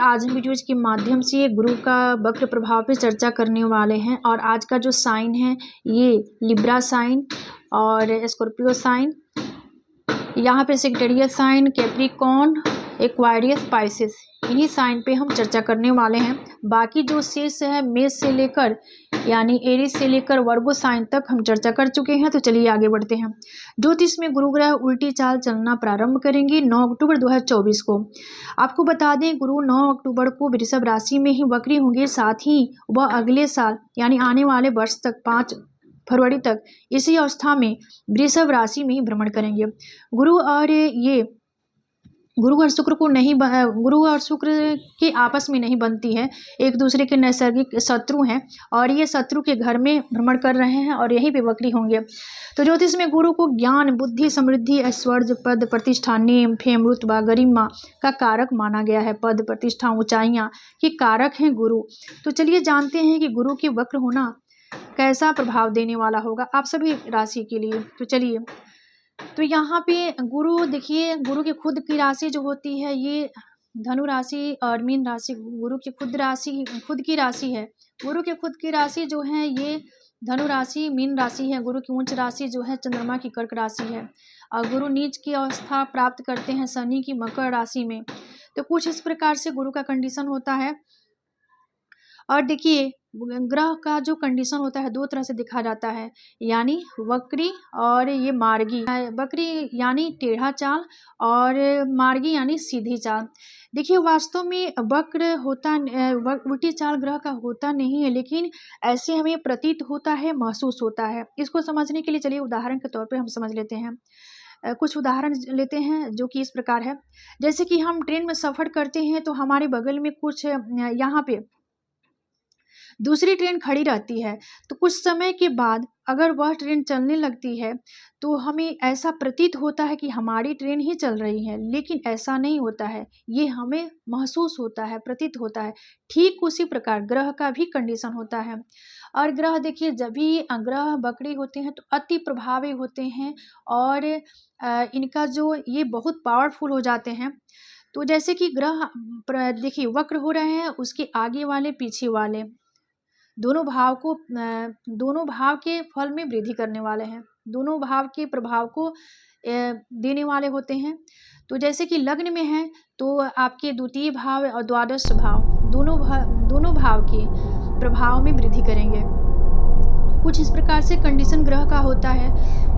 आज हम वीडियोज के माध्यम से गुरु का वक्र प्रभाव पे चर्चा करने वाले हैं। और आज का जो साइन है ये लिब्रा साइन और स्कॉर्पियो साइन, यहाँ पे सेक्टेरियस साइन, कैप्रिकॉर्न, एक्वारियस, पाइसेस, इन्हीं साइन पे हम चर्चा करने वाले हैं। बाकी जो शेष है मेष से लेकर यानी एरीज से लेकर वर्गो साइन तक हम चर्चा कर चुके हैं। तो चलिए आगे बढ़ते हैं। ज्योतिष में गुरु ग्रह उल्टी चाल चलना प्रारंभ करेंगे 9 अक्टूबर 2024 को। आपको बता दें गुरु 9 अक्टूबर को वृषभ राशि में ही वक्री होंगे, साथ ही वह अगले साल यानी आने वाले वर्ष तक 5 फरवरी तक इसी अवस्था में वृषभ राशि में ही भ्रमण करेंगे। गुरु और शुक्र के आपस में नहीं बनती है, एक दूसरे के नैसर्गिक शत्रु हैं और ये शत्रु के घर में भ्रमण कर रहे हैं और यहीं पे वक्री होंगे। तो ज्योतिष में गुरु को ज्ञान, बुद्धि, समृद्धि, ऐश्वर्य, पद, प्रतिष्ठा, नेम, फेम, रुतबा, गरिमा का कारक माना गया है। पद, प्रतिष्ठा, ऊंचाइयां के कारक हैं गुरु। तो चलिए जानते हैं कि गुरु के वक्र होना कैसा प्रभाव देने वाला होगा आप सभी राशि के लिए। तो चलिए, तो यहाँ पे गुरु देखिए, गुरु की खुद की राशि जो होती है ये धनु राशि और मीन राशि गुरु की खुद की राशि है। गुरु की खुद की राशि जो है ये धनु राशि, मीन राशि है। गुरु की उच्च राशि जो है चंद्रमा की कर्क राशि है और गुरु नीच की अवस्था प्राप्त करते हैं शनि की मकर राशि में। तो कुछ इस प्रकार से गुरु का कंडीशन होता है। और देखिए ग्रह का जो कंडीशन होता है 2 तरह से देखा जाता है, यानी वक्री और ये मार्गी। वक्री यानी टेढ़ा चाल और मार्गी यानी सीधी चाल। देखिए वास्तव में वक्र होता उल्टी चाल ग्रह का होता नहीं है, लेकिन ऐसे हमें प्रतीत होता है, महसूस होता है। इसको समझने के लिए चलिए उदाहरण के तौर पे हम समझ लेते हैं। कुछ उदाहरण लेते हैं जो कि इस प्रकार है। जैसे कि हम ट्रेन में सफ़र करते हैं तो हमारे बगल में कुछ यहाँ पे दूसरी ट्रेन खड़ी रहती है, तो कुछ समय के बाद अगर वह ट्रेन चलने लगती है तो हमें ऐसा प्रतीत होता है कि हमारी ट्रेन ही चल रही है, लेकिन ऐसा नहीं होता है। ये हमें महसूस होता है, प्रतीत होता है। ठीक उसी प्रकार ग्रह का भी कंडीशन होता है। और ग्रह देखिए, जब भी ग्रह वक्री होते हैं तो अति प्रभावी होते हैं और इनका जो ये बहुत पावरफुल हो जाते हैं। तो जैसे कि ग्रह देखिए वक्र हो रहे हैं, उसके आगे वाले पीछे वाले दोनों भाव के फल में वृद्धि करने वाले हैं, दोनों भाव के प्रभाव को देने वाले होते हैं। तो जैसे कि लग्न में है तो आपके द्वितीय भाव और द्वादश भाव दोनों भाव के प्रभाव में वृद्धि करेंगे। कुछ इस प्रकार से कंडीशन ग्रह का होता है।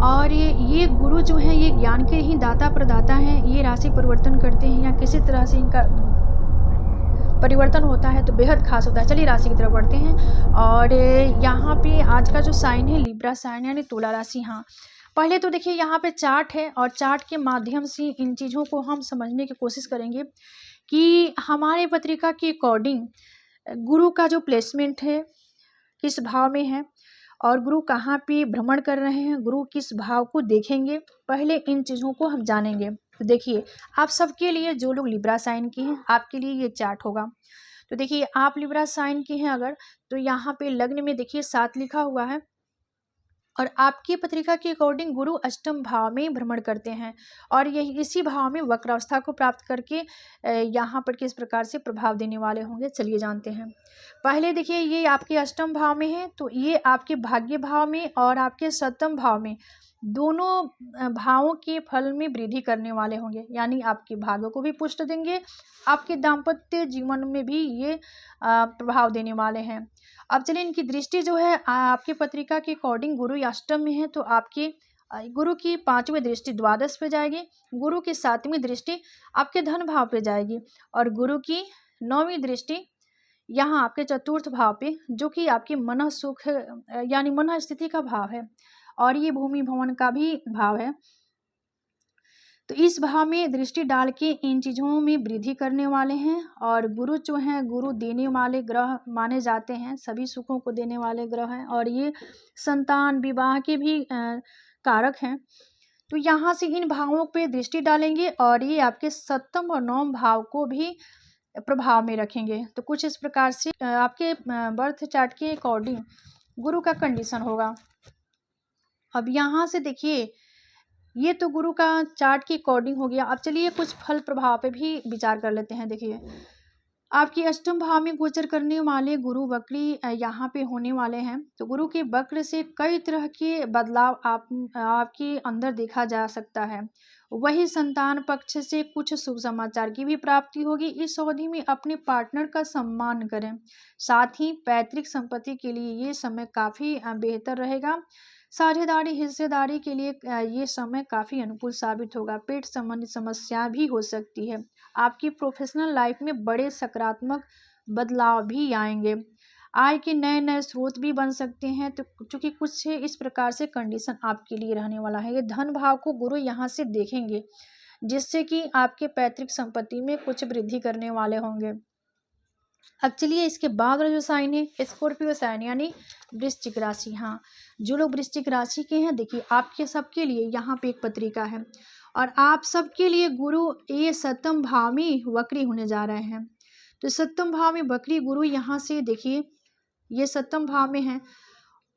और ये गुरु जो है ये ज्ञान के ही दाता प्रदाता हैं। ये राशि परिवर्तन करते हैं या किसी तरह से इनका परिवर्तन होता है तो बेहद खास होता है। चलिए राशि की तरफ बढ़ते हैं। और यहाँ पे आज का जो साइन है लिब्रा साइन यानी तुला राशि। हाँ, पहले तो देखिए यहाँ पे चार्ट है और चार्ट के माध्यम से इन चीज़ों को हम समझने की कोशिश करेंगे कि हमारे पत्रिका के अकॉर्डिंग गुरु का जो प्लेसमेंट है किस भाव में है और गुरु कहाँ पे भ्रमण कर रहे हैं, गुरु किस भाव को देखेंगे, पहले इन चीज़ों को हम जानेंगे। तो देखिए आप सबके लिए, जो लोग लिब्रा साइन के हैं आपके लिए ये चार्ट होगा। तो देखिए आप लिब्रा साइन के हैं अगर, तो यहाँ पे लग्न में देखिए 7 लिखा हुआ है और आपकी पत्रिका के अकॉर्डिंग गुरु अष्टम भाव में भ्रमण करते हैं और यही इसी भाव में वक्रावस्था को प्राप्त करके यहाँ पर किस प्रकार से प्रभाव देने वाले होंगे चलिए जानते हैं। पहले देखिए ये आपके अष्टम भाव में है, तो ये आपके भाग्य भाव में और आपके सप्तम भाव में दोनों भावों के फल में वृद्धि करने वाले होंगे, यानी आपके भाग्य को भी पुष्ट देंगे, आपके दाम्पत्य जीवन में भी ये प्रभाव देने वाले हैं। अब चलिए इनकी दृष्टि जो है आपकी पत्रिका के अकॉर्डिंग गुरु अष्टम में है, तो आपके गुरु की 5वीं दृष्टि द्वादश पे जाएगी, गुरु की 7वीं दृष्टि आपके धन भाव पे जाएगी और गुरु की 9वीं दृष्टि यहाँ आपके चतुर्थ भाव पे, जो कि आपकी मन सुख यानी मन स्थिति का भाव है और ये भूमि भवन का भी भाव है। तो इस भाव में दृष्टि डाल के इन चीज़ों में वृद्धि करने वाले हैं। और गुरु जो हैं गुरु देने वाले ग्रह माने जाते हैं, सभी सुखों को देने वाले ग्रह हैं और ये संतान विवाह के भी कारक हैं। तो यहाँ से इन भावों पे दृष्टि डालेंगे और ये आपके सप्तम और 9वें भाव को भी प्रभाव में रखेंगे। तो कुछ इस प्रकार से आपके बर्थ चार्ट के अकॉर्डिंग गुरु का कंडीशन होगा। अब यहाँ से देखिए ये तो गुरु का चार्ट के अकॉर्डिंग हो गया। अब चलिए कुछ फल प्रभाव पे भी विचार कर लेते हैं। देखिए आपकी अष्टम भाव में गोचर करने वाले गुरु वक्री यहाँ पे होने वाले हैं। तो गुरु के वक्र से कई तरह के बदलाव आपके अंदर देखा जा सकता है। वही संतान पक्ष से कुछ शुभ समाचार की भी प्राप्ति होगी। इस अवधि में अपने पार्टनर का सम्मान करें। साथ ही पैतृक संपत्ति के लिए ये समय काफ़ी बेहतर रहेगा। साझेदारी हिस्सेदारी के लिए ये समय काफ़ी अनुकूल साबित होगा। पेट संबंधित समस्या भी हो सकती है। आपकी प्रोफेशनल लाइफ में बड़े सकारात्मक बदलाव भी आएंगे। आय के नए नए स्रोत भी बन सकते हैं। तो चूंकि कुछ इस प्रकार से कंडीशन आपके लिए रहने वाला है। ये धन भाव को गुरु यहाँ से देखेंगे, जिससे कि आपके पैतृक संपत्ति में कुछ वृद्धि करने वाले होंगे। अब चलिए इसके बाद वाला जो साइन है स्कॉर्पियो साइन यानी वृश्चिक राशि। हाँ, जो लोग वृश्चिक राशि के हैं, देखिए आपके सबके लिए यहाँ पे एक पत्रिका है और आप सबके लिए गुरु ये सप्तम भाव में वक्री होने जा रहे हैं। तो सप्तम भाव में वक्री गुरु यहाँ से देखिए ये सप्तम भाव में है,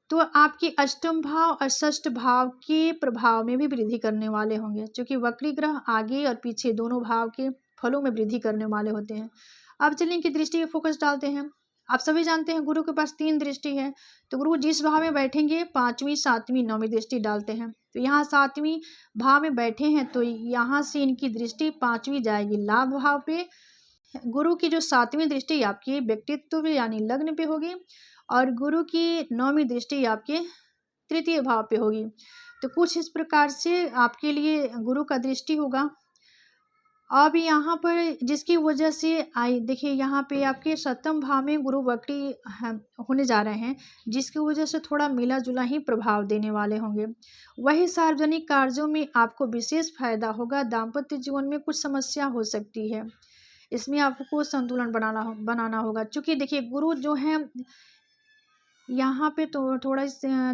तो आपके अष्टम भाव और षष्ठ भाव के प्रभाव में भी वृद्धि करने वाले होंगे। क्योंकि वक्री ग्रह आगे और पीछे दोनों भाव के फलों में वृद्धि करने वाले होते हैं। अब चलिए इनकी दृष्टि पे फोकस डालते हैं। आप सभी जानते हैं गुरु के पास 3 दृष्टि है। तो गुरु जिस भाव में बैठेंगे 5वीं 7वीं 9वीं दृष्टि डालते हैं। तो यहाँ 7वीं भाव में बैठे हैं, तो यहाँ से इनकी दृष्टि 5वीं जाएगी लाभ भाव पे। गुरु की जो 7वीं दृष्टि आपके व्यक्तित्व पे यानी लग्न पे होगी और गुरु की 9वीं दृष्टि आपके तृतीय भाव पे होगी। तो कुछ इस प्रकार से आपके लिए गुरु का दृष्टि होगा। अब यहाँ पर जिसकी वजह से आई देखिए यहाँ पे आपके सप्तम भाव में गुरु वक्री होने जा रहे हैं, जिसकी वजह से थोड़ा मिला जुला ही प्रभाव देने वाले होंगे। वही सार्वजनिक कार्यों में आपको विशेष फायदा होगा। दाम्पत्य जीवन में कुछ समस्या हो सकती है, इसमें आपको संतुलन बनाना होगा। क्योंकि देखिए गुरु जो है यहाँ पे तो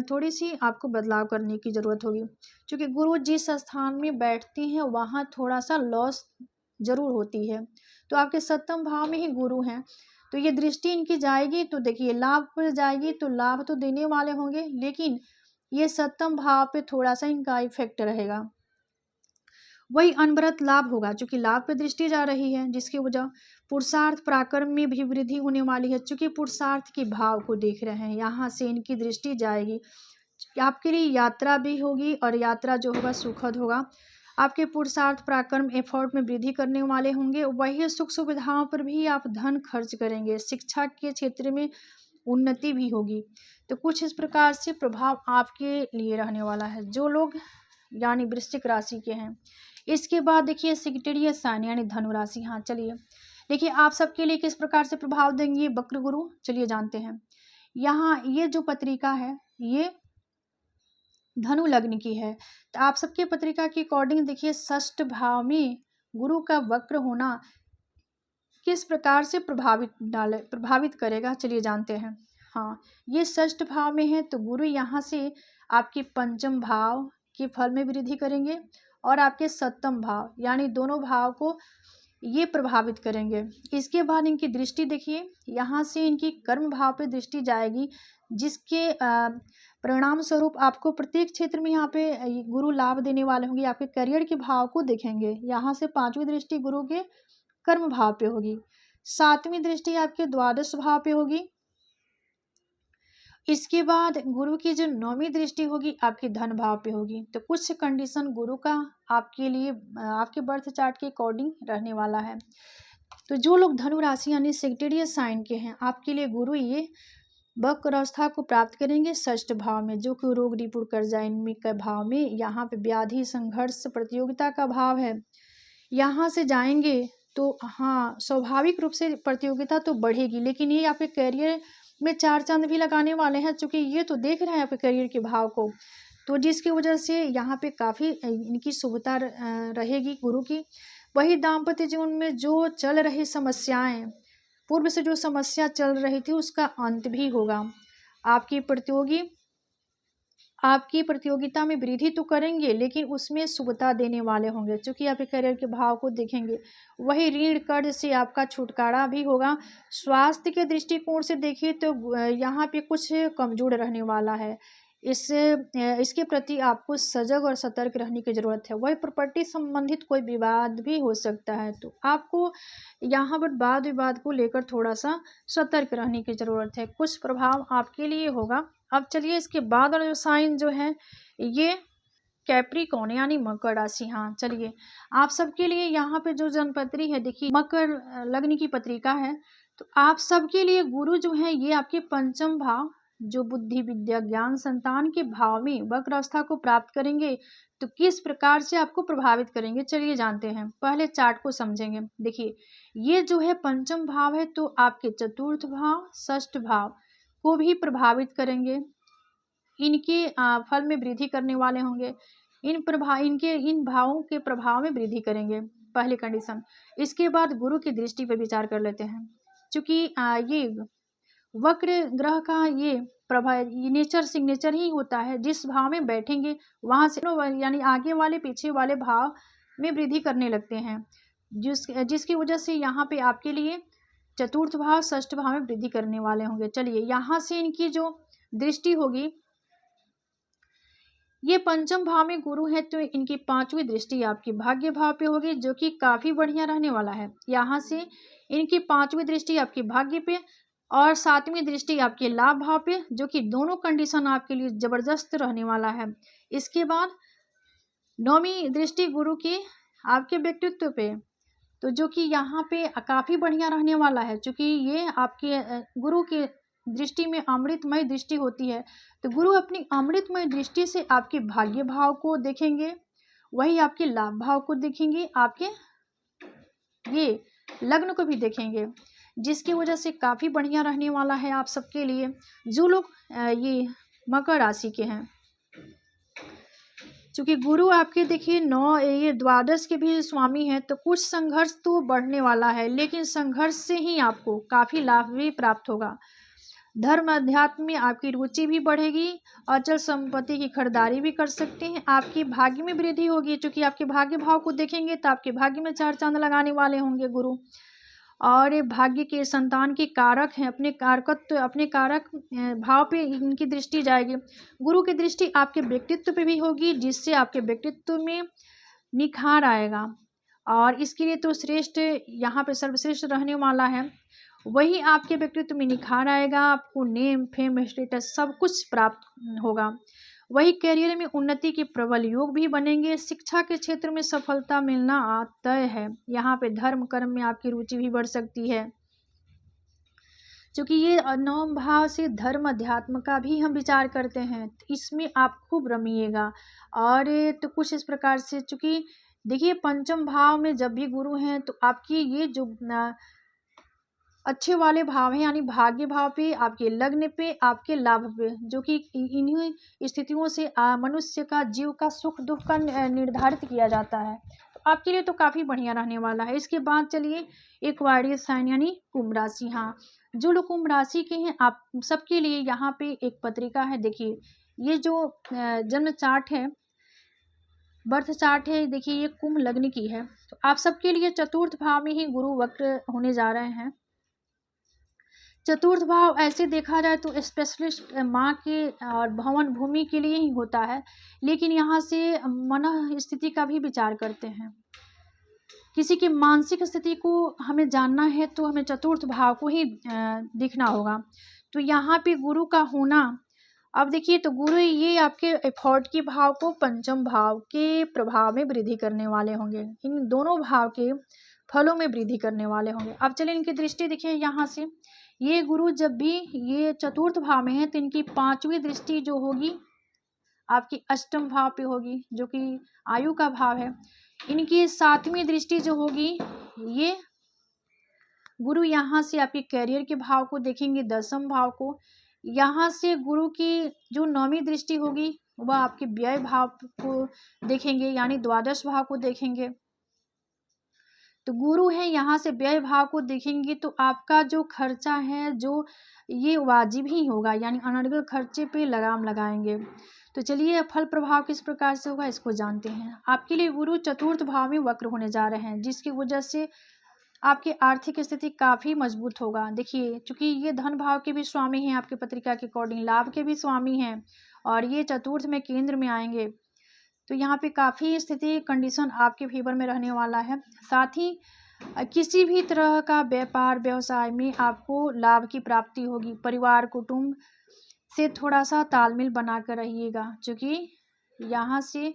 थोड़ी सी आपको बदलाव करने की ज़रूरत होगी। क्योंकि गुरु जिस स्थान में बैठते हैं वहाँ थोड़ा सा लॉस जरूर होती है। तो आपके सप्तम भाव में ही गुरु हैं, तो ये दृष्टि इनकी जाएगी तो देखिए लाभ पर जाएगी, तो लाभ तो देने वाले होंगे, लेकिन ये सप्तम भाव पे थोड़ा सा इनका इफेक्ट रहेगा। वही अनवरत लाभ होगा, क्योंकि लाभ पे दृष्टि जा रही है, जिसकी वजह पुरुषार्थ पराक्रम में भी वृद्धि होने वाली है। चूंकि पुरुषार्थ के भाव को देख रहे हैं, यहाँ से इनकी दृष्टि जाएगी। आपके लिए यात्रा भी होगी और यात्रा जो होगा सुखद होगा। आपके पुरुषार्थ पराक्रम एफर्ट में वृद्धि करने वाले होंगे। वही सुख सुविधाओं पर भी आप धन खर्च करेंगे। शिक्षा के क्षेत्र में उन्नति भी होगी। तो कुछ इस प्रकार से प्रभाव आपके लिए रहने वाला है, जो लोग यानी वृश्चिक राशि के हैं। इसके बाद देखिए सेक्रेटेरियल साइन यानी धनु राशि। हाँ, चलिए देखिए आप सबके लिए किस प्रकार से प्रभाव देंगे वक्र गुरु, चलिए जानते हैं। यहाँ ये जो पत्रिका है ये धनु लग्न की है। तो आप सबके पत्रिका के अकॉर्डिंग देखिए षष्ठ भाव में गुरु का वक्र होना किस प्रकार से प्रभावित करेगा, चलिए जानते हैं। हाँ, ये षष्ठ भाव में है, तो गुरु यहाँ से आपके पंचम भाव के फल में वृद्धि करेंगे और आपके सप्तम भाव यानी दोनों भाव को ये प्रभावित करेंगे। इसके बाद इनकी दृष्टि देखिए, यहाँ से इनकी कर्म भाव पे दृष्टि जाएगी, जिसके परिणाम स्वरूप आपको प्रत्येक क्षेत्र में यहाँ पे गुरु लाभ देने वाले होंगे। आपके करियर के भाव को देखेंगे, यहाँ से 5वीं दृष्टि गुरु के कर्म भाव पे होगी, 7वीं दृष्टि आपके द्वादश भाव पे होगी। इसके बाद गुरु की जो 9वीं दृष्टि होगी आपके धन भाव पे होगी। तो कुछ कंडीशन गुरु का आपके लिए आपके बर्थ चार्ट के अकॉर्डिंग रहने वाला है। तो जो लोग धनु राशि यानी सेक्रेटेरियल साइन के हैं, आपके लिए गुरु ये वक्र अवस्था को प्राप्त करेंगे षष्ठ भाव में, जो कि रोग रिपुर कर्जा इनमें के भाव में। यहाँ पे व्याधि संघर्ष प्रतियोगिता का भाव है। यहाँ से जाएंगे तो हाँ स्वाभाविक रूप से प्रतियोगिता तो बढ़ेगी, लेकिन ये आपके करियर में 4 चांद भी लगाने वाले हैं, चूँकि ये तो देख रहे हैं आपके करियर के भाव को, तो जिसकी वजह से यहाँ पे काफ़ी इनकी शुभता रहेगी गुरु की। वही दाम्पत्य जीवन में जो चल रही समस्याएं, पूर्व से जो समस्या चल रही थी उसका अंत भी होगा। आपकी प्रतियोगिता में वृद्धि तो करेंगे, लेकिन उसमें शुभता देने वाले होंगे, क्योंकि आपके करियर के भाव को देखेंगे। वही ऋण कर्ज से आपका छुटकारा भी होगा। स्वास्थ्य के दृष्टिकोण से देखिए तो यहाँ पे कुछ कमजोर रहने वाला है। इसके प्रति आपको सजग और सतर्क रहने की ज़रूरत है। वही प्रॉपर्टी संबंधित कोई विवाद भी हो सकता है, तो आपको यहाँ पर वाद विवाद को लेकर थोड़ा सा सतर्क रहने की ज़रूरत है। कुछ प्रभाव आपके लिए होगा। अब चलिए इसके बाद और जो साइन जो है ये कैप्रिकॉर्न यानी मकर राशि। हाँ चलिए, आप सबके लिए यहाँ पे जो जन्मपत्री है, देखिए मकर लग्न की पत्रिका है, तो आप सबके लिए गुरु जो है ये आपके पंचम भाव जो बुद्धि विद्या ज्ञान संतान के भाव में वक्र अवस्था को प्राप्त करेंगे, तो किस प्रकार से आपको प्रभावित करेंगे चलिए जानते हैं। पहले चार्ट को समझेंगे। देखिए ये जो है पंचम भाव है, तो आपके चतुर्थ भाव षष्ठ भाव को भी प्रभावित करेंगे, इनके फल में वृद्धि करने वाले होंगे, इन भावों के प्रभाव में वृद्धि करेंगे, पहली कंडीशन। इसके बाद गुरु की दृष्टि पर विचार कर लेते हैं। चूंकि ये वक्र ग्रह का ये प्रभाव नेचर सिग्नेचर ही होता है, जिस भाव में बैठेंगे वहां से यानी आगे वाले पीछे वाले भाव में वृद्धि करने लगते हैं, जिसकी वजह से यहाँ पे आपके लिए चतुर्थ भाव षष्ठ भाव में वृद्धि करने वाले होंगे। चलिए यहाँ से इनकी जो दृष्टि होगी, ये पंचम भाव में गुरु है, तो इनकी पांचवी दृष्टि आपकी भाग्य भाव पे होगी, जो कि काफी बढ़िया रहने वाला है। यहाँ से इनकी पांचवी दृष्टि आपकी भाग्य पे और सातवीं दृष्टि आपके लाभ भाव पे, जो कि दोनों कंडीशन आपके लिए जबरदस्त रहने वाला है। इसके बाद नौवीं दृष्टि गुरु की आपके व्यक्तित्व पे, तो जो कि यहाँ पे काफी बढ़िया रहने वाला है। क्योंकि ये आपके गुरु के दृष्टि में अमृतमय दृष्टि होती है, तो गुरु अपनी अमृतमय दृष्टि से आपके भाग्य भाव को देखेंगे, वही आपके लाभ भाव को देखेंगे, आपके ये लग्न को भी देखेंगे, जिसकी वजह से काफी बढ़िया रहने वाला है आप सबके लिए जो लोग ये मकर राशि के हैं। क्योंकि गुरु आपके देखिए ये द्वादश के भी स्वामी हैं, तो कुछ संघर्ष तो बढ़ने वाला है, लेकिन संघर्ष से ही आपको काफी लाभ भी प्राप्त होगा। धर्म अध्यात्म में आपकी रुचि भी बढ़ेगी, अचल संपत्ति की खरीदारी भी कर सकते हैं, आपकी भाग्य में वृद्धि होगी। क्योंकि आपके भाग्य भाव को देखेंगे तो आपके भाग्य में चार चांद लगाने वाले होंगे गुरु, और ये भाग्य के संतान के कारक हैं, अपने कारक भाव पे इनकी दृष्टि जाएगी। गुरु की दृष्टि आपके व्यक्तित्व पे भी होगी, जिससे आपके व्यक्तित्व में निखार आएगा, और इसके लिए तो श्रेष्ठ यहाँ पे सर्वश्रेष्ठ रहने वाला है। वही आपके व्यक्तित्व में निखार आएगा, आपको नेम फेम स्टेटस सब कुछ प्राप्त होगा। वही करियर में उन्नति के प्रबल योग भी बनेंगे। शिक्षा के क्षेत्र में सफलता मिलना तय है। यहाँ पे धर्म कर्म में आपकी रुचि भी बढ़ सकती है, क्योंकि ये नवम भाव से धर्म अध्यात्म का भी हम विचार करते हैं, तो इसमें आप खूब रमिएगा। और तो कुछ इस प्रकार से, चूंकि देखिए पंचम भाव में जब भी गुरु हैं, तो आपकी ये जो अच्छे वाले भाव हैं, यानी भाग्य भाव पे, आपके लग्न पे, आपके लाभ पे, जो कि इन्हीं स्थितियों से मनुष्य का जीव का सुख दुख का निर्धारित किया जाता है। तो आपके लिए तो काफ़ी बढ़िया रहने वाला है। इसके बाद चलिए एक वायरिय साइन यानी कुंभ राशि। हाँ, जो लोग कुंभ राशि के हैं आप सबके लिए यहाँ पे एक पत्रिका है। देखिए ये जो जन्म चार्ट है, बर्थ चार्ट है, देखिए ये कुंभ लग्न की है। तो आप सबके लिए चतुर्थ भाव में ही गुरु वक्र होने जा रहे हैं। चतुर्थ भाव ऐसे देखा जाए तो स्पेशलिस्ट माँ के और भवन भूमि के लिए ही होता है, लेकिन यहाँ से मन स्थिति का भी विचार करते हैं। किसी की मानसिक स्थिति को हमें जानना है तो हमें चतुर्थ भाव को ही देखना होगा। तो यहाँ पे गुरु का होना, अब देखिए तो गुरु ये आपके एफर्ट के भाव को पंचम भाव के प्रभाव में वृद्धि करने वाले होंगे, इन दोनों भाव के फलों में वृद्धि करने वाले होंगे। अब चलिए इनकी दृष्टि देखिए, यहाँ से ये गुरु जब भी ये चतुर्थ भाव में है, तो इनकी पांचवी दृष्टि जो होगी आपकी अष्टम भाव पे होगी, जो कि आयु का भाव है। इनकी सातवीं दृष्टि जो होगी, ये गुरु यहाँ से आपके करियर के भाव को देखेंगे, दसम भाव को। यहाँ से गुरु की जो नौवीं दृष्टि होगी वह आपके व्यय भाव को देखेंगे, यानी द्वादश भाव को देखेंगे। तो गुरु है यहाँ से व्यय भाव को देखेंगे, तो आपका जो खर्चा है जो ये वाजिब ही होगा, यानी अनर्गल खर्चे पे लगाम लगाएंगे। तो चलिए फल प्रभाव किस प्रकार से होगा इसको जानते हैं। आपके लिए गुरु चतुर्थ भाव में वक्र होने जा रहे हैं, जिसकी वजह से आपकी आर्थिक स्थिति काफ़ी मजबूत होगा। देखिए, चूँकि ये धन भाव के भी स्वामी हैं, आपके पत्रिका के अकॉर्डिंग लाभ के भी स्वामी हैं और ये चतुर्थ में केंद्र में आएँगे। तो यहाँ पे काफ़ी स्थिति कंडीशन आपके फेवर में रहने वाला है। साथ ही किसी भी तरह का व्यापार व्यवसाय में आपको लाभ की प्राप्ति होगी। परिवार कुटुंब से थोड़ा-सा तालमेल बनाकर रहिएगा, चूँकि यहाँ से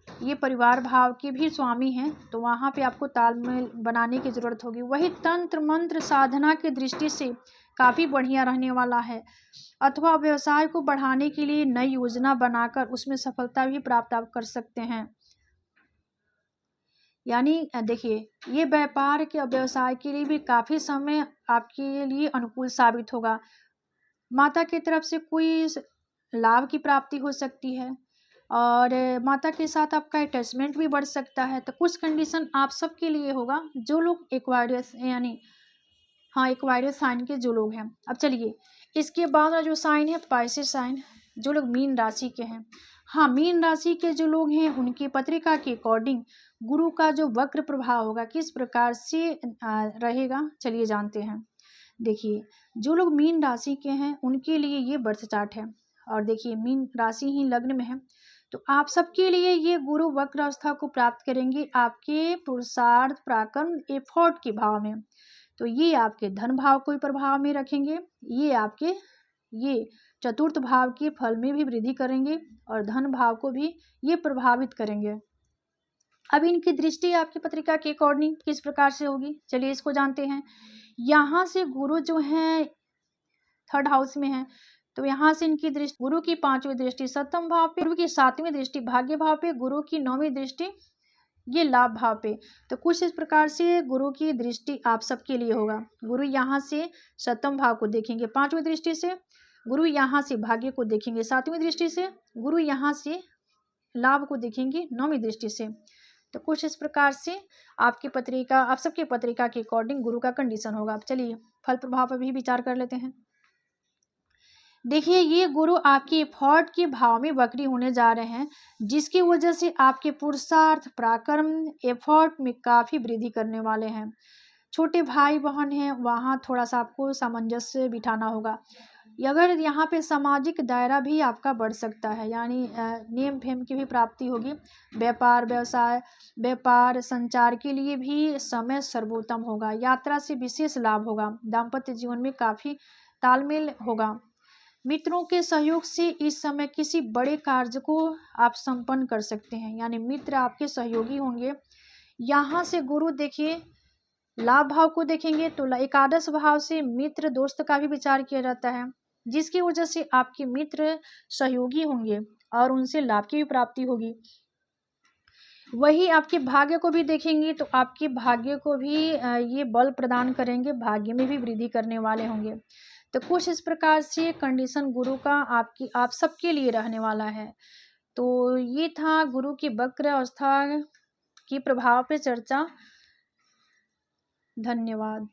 ये परिवार भाव के भी स्वामी हैं, तो वहाँ पे आपको तालमेल बनाने की ज़रूरत होगी। वही तंत्र मंत्र साधना की दृष्टि से काफ़ी बढ़िया रहने वाला है, अथवा व्यवसाय को बढ़ाने के लिए नई योजना बनाकर उसमें सफलता भी प्राप्त आप कर सकते हैं। यानी देखिए, ये व्यापार के व्यवसाय के लिए भी काफ़ी समय आपके लिए अनुकूल साबित होगा। माता की तरफ से कोई लाभ की प्राप्ति हो सकती है और माता के साथ आपका अटैचमेंट भी बढ़ सकता है। तो कुछ कंडीशन आप सबके लिए होगा जो लोग एक्वायरियस यानी एक्वायरियस साइन के जो लोग हैं। अब चलिए, इसके बाद जो साइन है पाइसेस साइन, जो लोग मीन राशि के हैं। मीन राशि के जो लोग हैं उनकी पत्रिका के अकॉर्डिंग गुरु का जो वक्र प्रभाव होगा किस प्रकार से रहेगा, चलिए जानते हैं। देखिए, जो लोग मीन राशि के हैं उनके लिए ये बर्थ चार्ट है और देखिए मीन राशि ही लग्न में है, तो आप सबके लिए ये गुरु वक्र अवस्था को प्राप्त करेंगे आपके पुरुषार्थ पराक्रम एफर्ट के भाव में। तो ये आपके धन भाव को प्रभाव में रखेंगे, ये आपके ये चतुर्थ भाव के फल में भी वृद्धि करेंगे और धन भाव को भी ये प्रभावित करेंगे। अब इनकी दृष्टि आपकी पत्रिका के अकॉर्डिंग किस प्रकार से होगी, चलिए इसको जानते हैं। यहाँ से गुरु जो है थर्ड हाउस में है, तो यहाँ से इनकी दृष्टि गुरु की 5वीं दृष्टि सप्तम भाव पे, गुरु की 7वीं दृष्टि भाग्य भाव पे, गुरु की 9वीं दृष्टि ये लाभ भाव पे। तो कुछ इस प्रकार से गुरु की दृष्टि आप सबके लिए होगा। गुरु यहाँ से सप्तम भाव को देखेंगे 5वीं दृष्टि से, गुरु यहाँ से भाग्य को देखेंगे 7वीं दृष्टि से, गुरु यहाँ से लाभ को देखेंगे 9वीं दृष्टि से। तो कुछ इस प्रकार से आपकी पत्रिका आप सबके पत्रिका के अकॉर्डिंग गुरु का कंडीशन होगा। अब चलिए फल प्रभाव पर भी विचार कर लेते हैं। देखिए, ये गुरु आपके एफर्ट के भाव में वक्री होने जा रहे हैं, जिसकी वजह से आपके पुरुषार्थ पराक्रम एफर्ट में काफ़ी वृद्धि करने वाले हैं। छोटे भाई बहन हैं, वहाँ थोड़ा सा आपको सामंजस्य बिठाना होगा। अगर यहाँ पे सामाजिक दायरा भी आपका बढ़ सकता है, यानी नेम फेम की भी प्राप्ति होगी। व्यापार व्यवसाय व्यापार संचार के लिए भी समय सर्वोत्तम होगा। यात्रा से विशेष लाभ होगा। दाम्पत्य जीवन में काफ़ी तालमेल होगा। मित्रों के सहयोग से इस समय किसी बड़े कार्य को आप संपन्न कर सकते हैं, यानी मित्र आपके सहयोगी होंगे। यहाँ से गुरु देखिए लाभ भाव को देखेंगे तो एकादश भाव से मित्र दोस्त का भी विचार किया जाता है, जिसकी वजह से आपके मित्र सहयोगी होंगे और उनसे लाभ की भी प्राप्ति होगी। वही आपके भाग्य को भी देखेंगे तो आपके भाग्य को भी ये बल प्रदान करेंगे, भाग्य में भी वृद्धि करने वाले होंगे। तो कुछ इस प्रकार से कंडीशन गुरु का आप सबके लिए रहने वाला है। तो ये था गुरु की वक्र अवस्था की प्रभाव पे चर्चा। धन्यवाद।